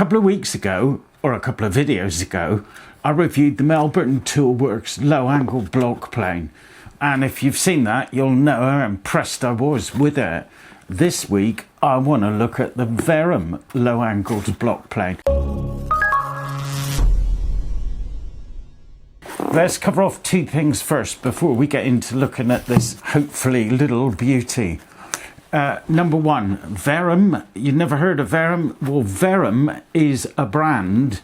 couple of weeks ago, or a couple of videos ago, I reviewed the Melbourne Toolworks low angle block plane. And if you've seen that, you'll know how impressed I was with it. This week, I want to look at the Verum low angled block plane. Let's cover off two things first before we get into looking at this hopefully little beauty. Number one, Verum. You never heard of Verum? Well, Verum is a brand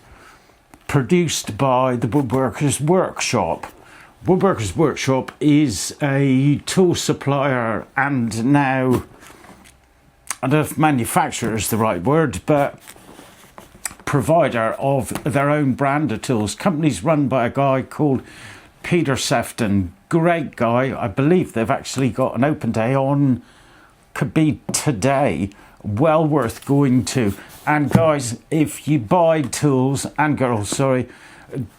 produced by the WoodWorkers Workshop. WoodWorkers Workshop is a tool supplier and now, I don't know if manufacturer is the right word, but provider of their own brand of tools. Company's run by a guy called Peter Sefton. Great guy. I believe they've actually got an open day on, could be today. Well worth going to. And guys, if you buy tools, and girls, sorry,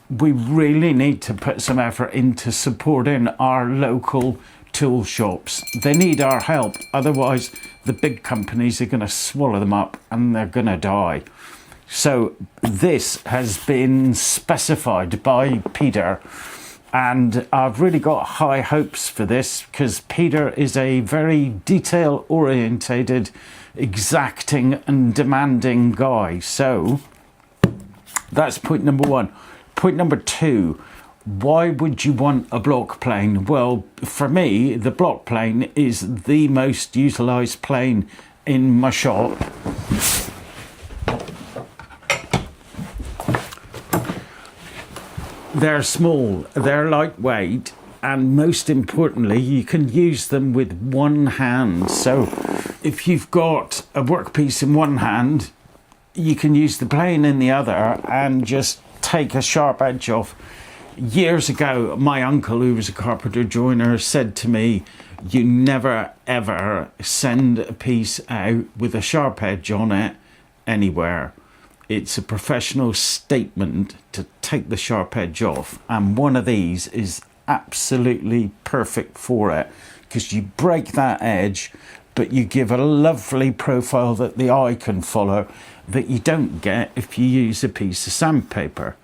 we really need to put some effort into supporting our local tool shops. They need our help, otherwise the big companies are going to swallow them up and they're going to die. So this has been specified by Peter, and I've really got high hopes for this because Peter is a very detail orientated, exacting and demanding guy. So that's point number one. Point number two, why would you want a block plane? Well, for me, the block plane is the most utilised plane in my shop. They're small, they're lightweight, and most importantly, you can use them with one hand. So if you've got a workpiece in one hand, you can use the plane in the other and just take a sharp edge off. Years ago, my uncle, who was a carpenter joiner, said to me, you never ever send a piece out with a sharp edge on it anywhere. It's a professional statement to take the sharp edge off, and one of these is absolutely perfect for it because you break that edge, but you give a lovely profile that the eye can follow that you don't get if you use a piece of sandpaper.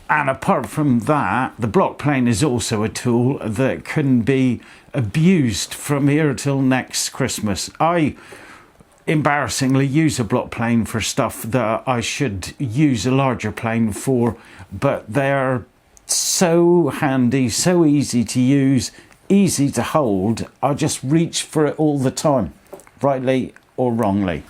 And apart from that, the block plane is also a tool that can be abused from here till next Christmas. I embarrassingly use a block plane for stuff that I should use a larger plane for, but they're so handy, so easy to use, easy to hold. I just reach for it all the time, rightly or wrongly.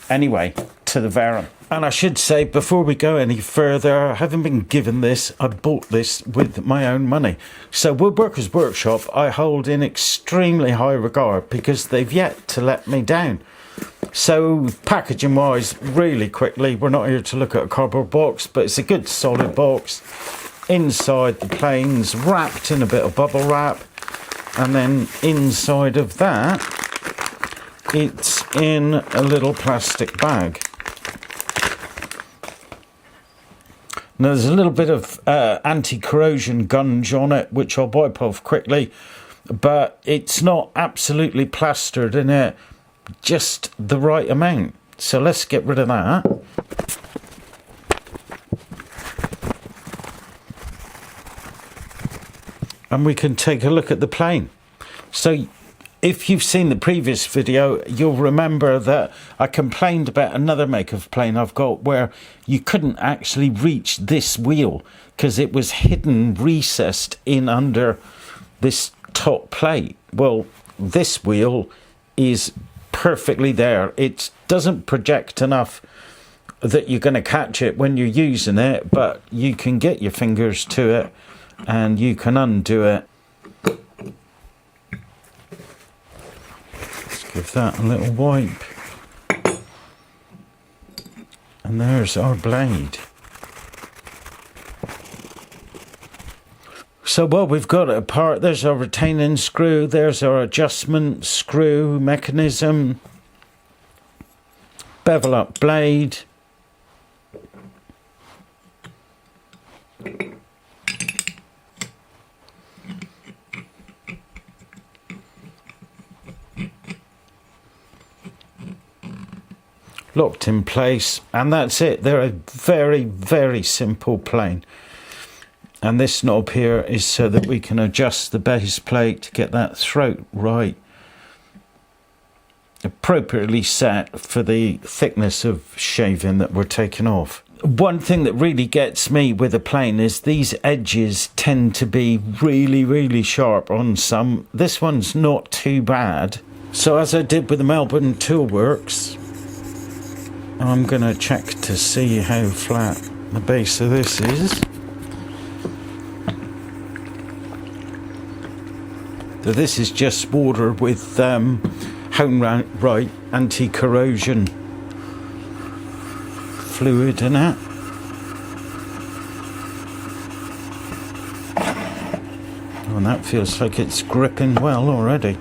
Anyway, to the Verum. And I should say, before we go any further, having been given this, I bought this with my own money. So WoodWorkers Workshop I hold in extremely high regard because they've yet to let me down. So packaging wise, really quickly, we're not here to look at a cardboard box, but it's a good solid box. Inside the plane's wrapped in a bit of bubble wrap, and then inside of that, it's in a little plastic bag. Now there's a little bit of anti-corrosion gunge on it, which I'll wipe off quickly, but it's not absolutely plastered in it, just the right amount. So let's get rid of that. And we can take a look at the plane. So if you've seen the previous video, you'll remember that I complained about another make of plane I've got where you couldn't actually reach this wheel because it was hidden, recessed in under this top plate. Well, this wheel is perfectly there. It doesn't project enough that you're going to catch it when you're using it, but you can get your fingers to it and you can undo it. Give that a little wipe. And there's our blade. So well, we've got it apart. There's our retaining screw. There's our adjustment screw mechanism. Bevel up blade. locked in place, and that's it. They're a very, very simple plane. And this knob here is so that we can adjust the base plate to get that throat right, appropriately set for the thickness of shaving that we're taking off. One thing that really gets me with a plane is these edges tend to be really, really sharp on some. This one's not too bad. So as I did with the Melbourne Toolworks, I'm going to check to see how flat the base of this is. So this is just water with Home Right anti-corrosion fluid in it. Oh, and that feels like it's gripping well already.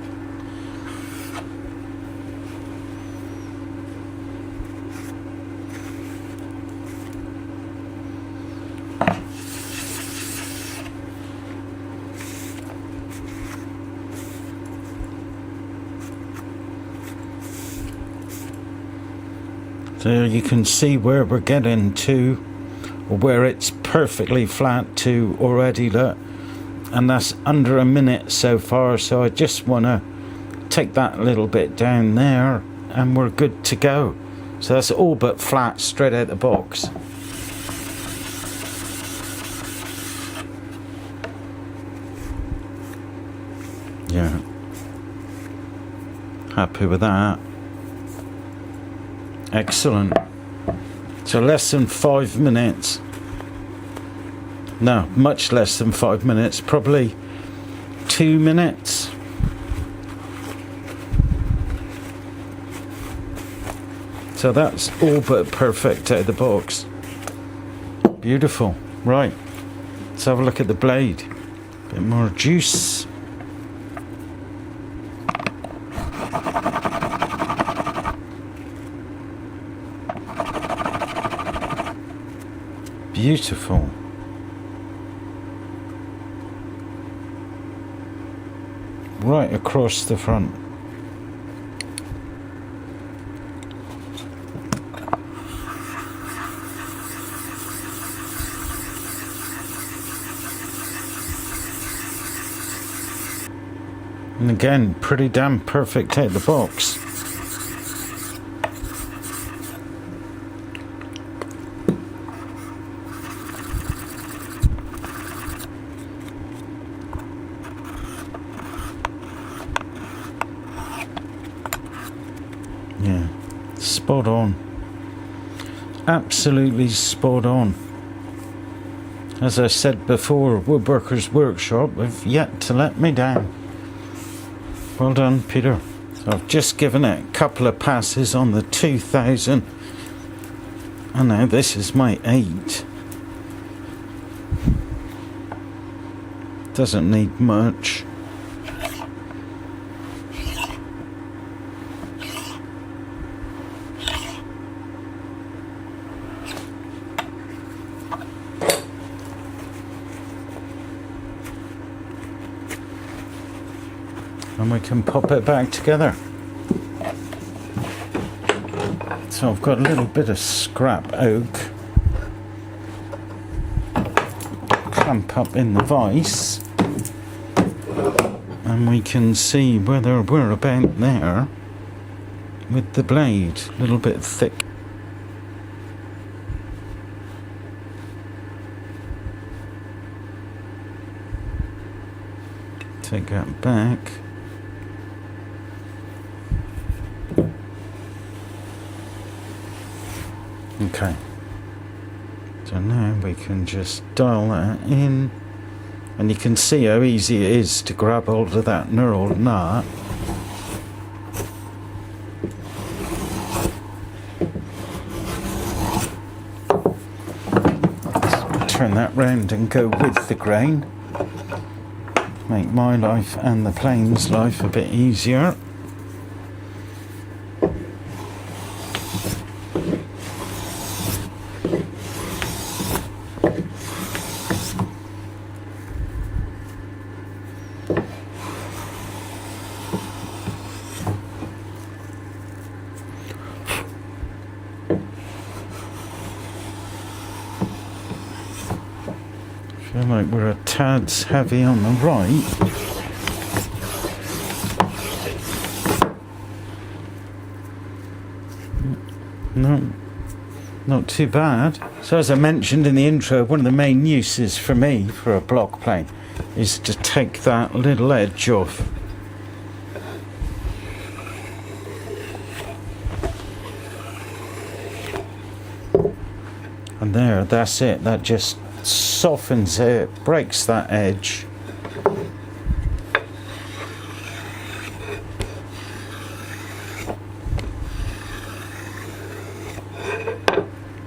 So you can see where we're getting to, or where it's perfectly flat to already, look. And that's under a minute so far, so I just want to take that little bit down there and we're good to go. So that's all but flat straight out the box. Yeah, happy with that. Excellent. So less than 5 minutes. No, much less than 5 minutes. Probably 2 minutes. So that's all but perfect out of the box. Beautiful. Right. Let's have a look at the blade. Bit more juice. Beautiful. Right across the front. And again, pretty damn perfect out of the box. Yeah, spot on. Absolutely spot on. As I said before, WoodWorkers Workshop have yet to let me down. Well done, Peter. So I've just given it a couple of passes on the 2000. And now this is my 8. Doesn't need much. And we can pop it back together. So I've got a little bit of scrap oak. Clamp up in the vise. And we can see whether we're about there with the blade. A little bit thick. Take that back. Okay, so now we can just dial that in, and you can see how easy it is to grab hold of that knurled knot. Let's turn that round and go with the grain. Make my life and the plane's life a bit easier. feel like we're a tad heavy on the right. No, not too bad. So as I mentioned in the intro, one of the main uses for me for a block plane is to take that little edge off. And there, that's it. That just softens it, breaks that edge.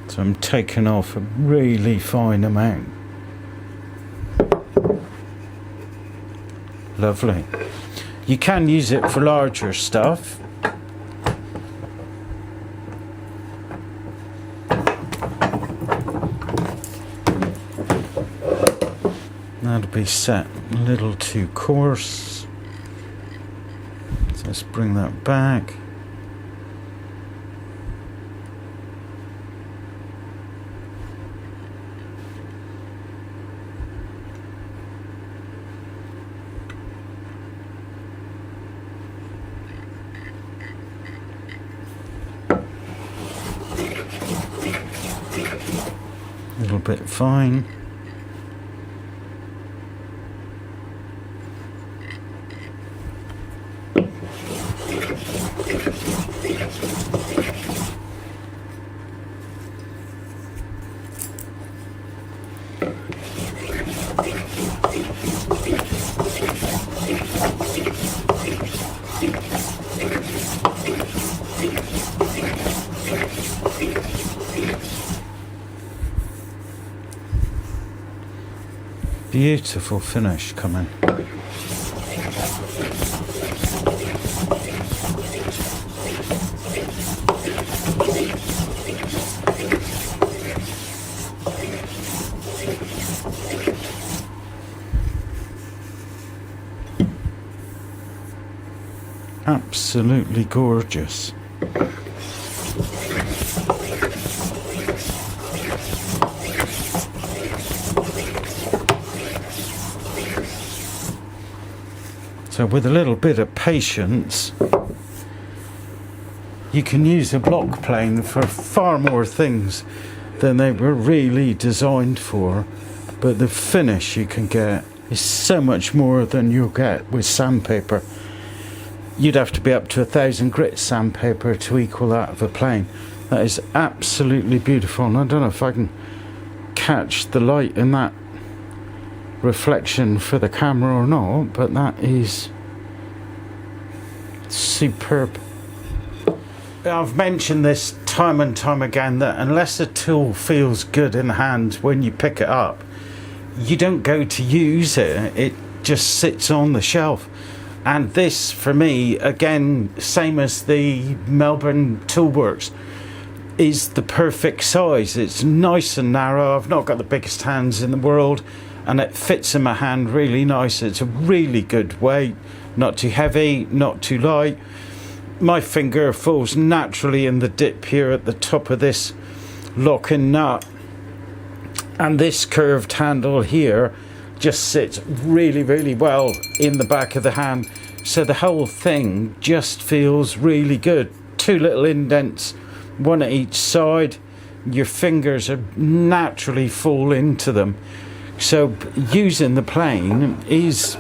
So I'm taking off a really fine amount. Lovely. You can use it for larger stuff. That'll be set a little too coarse. So let's bring that back. A little bit fine. Beautiful finish coming. Absolutely gorgeous. So with a little bit of patience, you can use a block plane for far more things than they were really designed for. But the finish you can get is so much more than you'll get with sandpaper. You'd have to be up to 1,000 grit sandpaper to equal that of a plane. That is absolutely beautiful, and I don't know if I can catch the light in that reflection for the camera or not, but that is superb. I've mentioned this time and time again, that unless a tool feels good in the hand when you pick it up, you don't go to use it. It just sits on the shelf. And this, for me, again, same as the Melbourne Toolworks, is the perfect size. It's nice and narrow. I've not got the biggest hands in the world, and it fits in my hand really nice. It's a really good weight, not too heavy, not too light. My finger falls naturally in the dip here at the top of this lock-in nut, and this curved handle here just sits really, really well in the back of the hand. So the whole thing just feels really good. Two little indents, one at each side. Your fingers are naturally fall into them. So using the plane is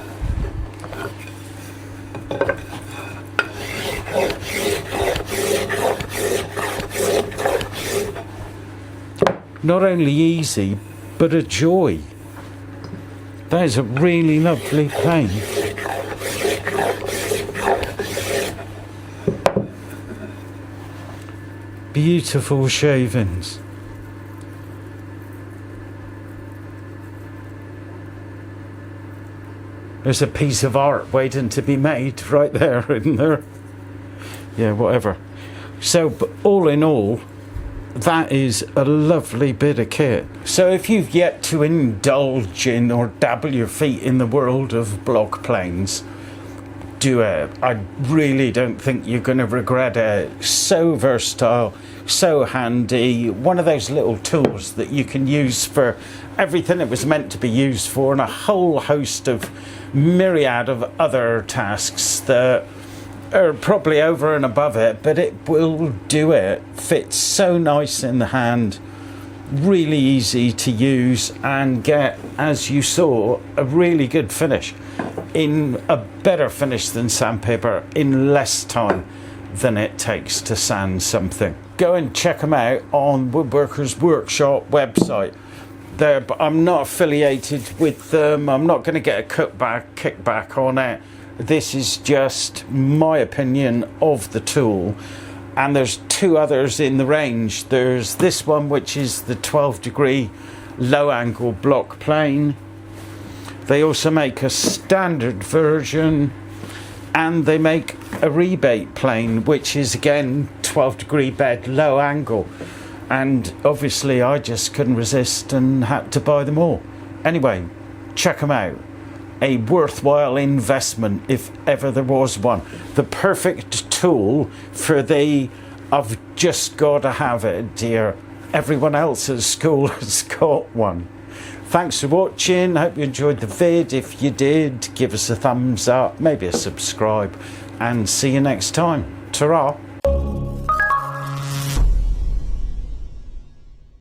not only easy, but a joy. That is a really lovely plane. Beautiful shavings. There's a piece of art waiting to be made right there, isn't there? Yeah, whatever. So, all in all, that is a lovely bit of kit. So if you've yet to indulge in or dabble your feet in the world of block planes, do it. I really don't think you're going to regret it. So versatile, so handy. One of those little tools that you can use for everything it was meant to be used for, and a whole host of myriad of other tasks that are probably over and above it, but it will do it. Fits so nice in the hand, really easy to use, and get, as you saw, a really good finish, in a better finish than sandpaper, in less time than it takes to sand something. Go and check them out on WoodWorkers Workshop website. But I'm not affiliated with them. I'm not going to get a kickback on it. This is just my opinion of the tool. And there's two others in the range. There's this one, which is the 12-degree low angle block plane. They also make a standard version, and they make a rebate plane, which is again 12-degree bed low angle. And obviously I just couldn't resist and had to buy them all. Anyway, check them out. A worthwhile investment if ever there was one. The perfect tool for the "I've just got to have it" dear. Everyone else at school has got one. Thanks for watching. Hope you enjoyed the vid. If you did, give us a thumbs up, maybe a subscribe, and see you next time. Ta-ra.